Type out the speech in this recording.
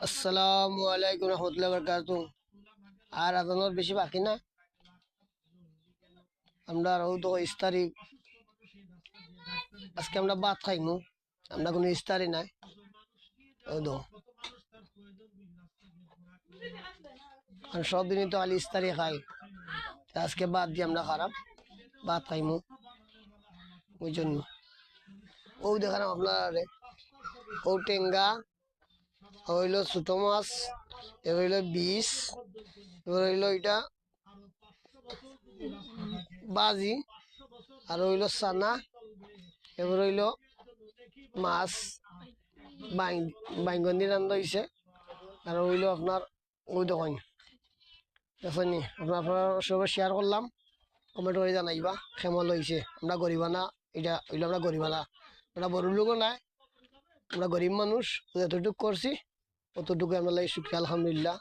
আসসালামু আলাইকুম রহমতুল্লাহ বরকাতু। আর আজানোর বেশি বাকি না, আমরা আরো তো ইস্তারি আজকে আমরা ভাত খাইমু, আমরা কোনো ইস্তারি নাই। ওই তো আর সব দিনই তো আলি ইস্তারি খাই, তা আজকে বাদ দিয়ে আমরা খারাপ ভাত খাইমু ওই জন্য। ও দেখালাম আপনার, ও টেঙ্গা, হইল ছোট মাছ, এ হইল বিষ, এবার হইল এটা বাজি, আর হইল সানা, এবার হইল মাছ বাইঙ্গন দিয়ে রান্না হয়েছে। আর হইল আপনার ওই দোকান দেখছেন, আপনার সবাই শেয়ার করলাম, কমেন্ট করে জানাইবা কেমন হয়েছে। আমরা গরিবা না, এটা হইলো আমরা গরিবা না, আমরা বড় লোকও নাই, আমরা গরিব মানুষ, যতটুকু করছি অতটুকু আমরা লাগে শুক্রিয়া আলহামদুলিল্লাহ।